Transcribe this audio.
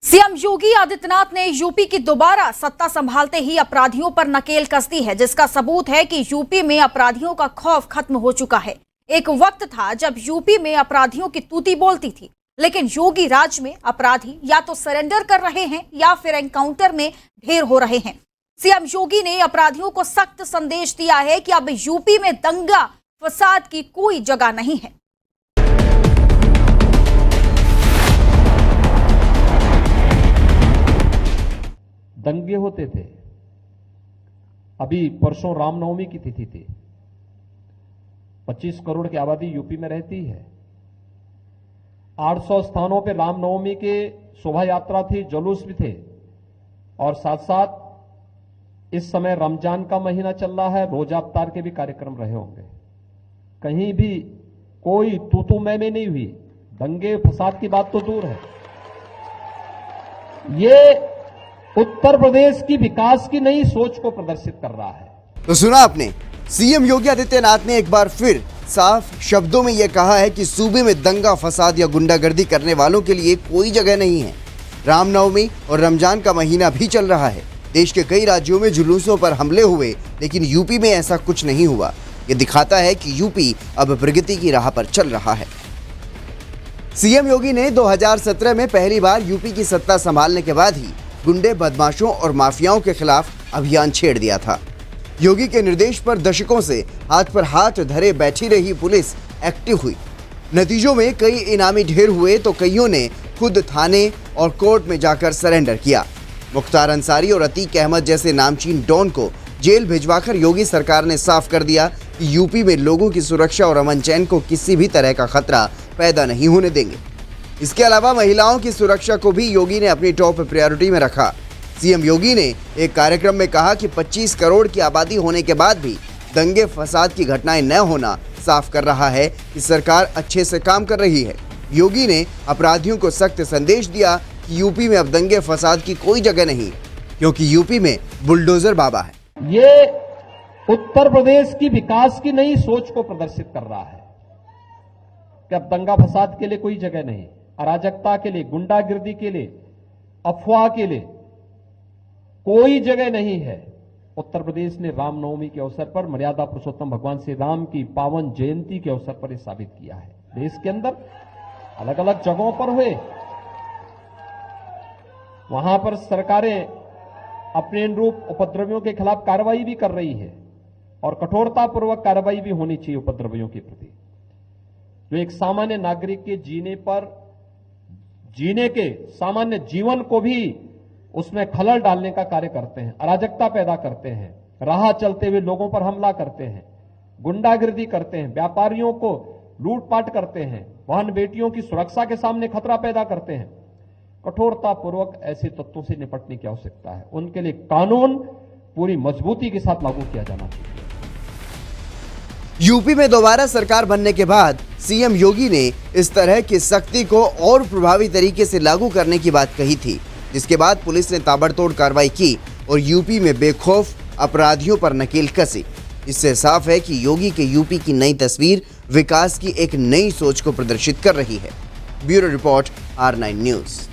CM Yogi Adityanath ने UP की दोबारा सत्ता संभालते ही अपराधियों पर नकेल कस दी है, जिसका सबूत है कि यूपी में अपराधियों का खौफ खत्म हो चुका है। एक वक्त था जब यूपी में अपराधियों की तूती बोलती थी, लेकिन योगी राज में अपराधी या तो सरेंडर कर रहे हैं या फिर एनकाउंटर में ढेर हो रहे हैं। सीएम योगी ने अपराधियों को सख्त संदेश दिया है कि अब यूपी में दंगा फसाद की कोई जगह नहीं है। दंगे होते थे। अभी परसों रामनवमी की तिथि थी। 25 करोड़ की आबादी यूपी में रहती है। 800 स्थानों पे रामनवमी के शोभा यात्रा थी, जुलूस भी थे, और साथ साथ इस समय रमजान का महीना चल रहा है, रोजा अफ्तार के भी कार्यक्रम रहे होंगे। कहीं भी कोई तू मैं में नहीं हुई। दंगे फसाद की बात तो दूर है। ये उत्तर प्रदेश की विकास की नई सोच को प्रदर्शित कर रहा है। तो सुना आपने, सीएम योगी आदित्यनाथ ने एक बार फिर साफ शब्दों में यह कहा है कि सूबे में दंगा फसाद या गुंडागर्दी करने वालों के लिए कोई जगह नहीं है। रामनवमी और रमजान का महीना भी चल रहा है। देश के कई राज्यों में जुलूसों पर हमले हुए, लेकिन यूपी में ऐसा कुछ नहीं हुआ। ये दिखाता है कि यूपी अब प्रगति की राह पर चल रहा है। सीएम योगी ने 2017 में पहली बार यूपी की सत्ता संभालने के बाद ही गुंडे, बदमाशों और माफियाओं के खिलाफ अभियान छेड़ दिया था। योगी के निर्देश पर दशकों से हाथ पर हाथ धरे बैठी रही पुलिस एक्टिव हुई। नतीजों में कई इनामी ढेर हुए तो कईयों ने खुद थाने और कोर्ट में जाकर सरेंडर किया। मुख्तार अंसारी और अतीक अहमद जैसे नामचीन डॉन को जेल भिजवाकर योगी सरकार ने साफ कर दिया कि यूपी में लोगों की सुरक्षा और अमन चैन को किसी भी तरह का खतरा पैदा नहीं होने देंगे। इसके अलावा महिलाओं की सुरक्षा को भी योगी ने अपनी टॉप प्रायोरिटी में रखा। सीएम योगी ने एक कार्यक्रम में कहा कि 25 करोड़ की आबादी होने के बाद भी दंगे फसाद की घटनाएं न होना साफ कर रहा है कि सरकार अच्छे से काम कर रही है। योगी ने अपराधियों को सख्त संदेश दिया कि यूपी में अब दंगे फसाद की कोई जगह नहीं, क्योंकि यूपी में बुलडोजर बाबा है। ये उत्तर प्रदेश की विकास की नई सोच को प्रदर्शित कर रहा है कि अब दंगा फसाद के लिए कोई जगह नहीं, अराजकता के लिए, गुंडागिर्दी के लिए, अफवाह के लिए कोई जगह नहीं है। उत्तर प्रदेश ने रामनवमी के अवसर पर, मर्यादा पुरुषोत्तम भगवान श्री राम की पावन जयंती के अवसर पर यह साबित किया है। देश के अंदर अलग अलग जगहों पर हुए, वहां पर सरकारें अपने अनुरूप उपद्रवियों के खिलाफ कार्रवाई भी कर रही है, और कठोरतापूर्वक कार्रवाई भी होनी चाहिए उपद्रवियों के प्रति, जो एक सामान्य नागरिक के जीने के सामान्य जीवन को भी उसमें खलल डालने का कार्य करते हैं, अराजकता पैदा करते हैं, राह चलते हुए लोगों पर हमला करते हैं, गुंडागिर्दी करते हैं, व्यापारियों को लूटपाट करते हैं, बहन बेटियों की सुरक्षा के सामने खतरा पैदा करते हैं। कठोरतापूर्वक ऐसे तत्वों से निपटने की आवश्यकता है। उनके लिए कानून पूरी मजबूती के साथ लागू किया जाना चाहिए। यूपी में दोबारा सरकार बनने के बाद सीएम योगी ने इस तरह की सख्ती को और प्रभावी तरीके से लागू करने की बात कही थी, जिसके बाद पुलिस ने ताबड़तोड़ कार्रवाई की और यूपी में बेखौफ अपराधियों पर नकेल कसी। इससे साफ है कि योगी के यूपी की नई तस्वीर विकास की एक नई सोच को प्रदर्शित कर रही है। Bureau report, R9 news.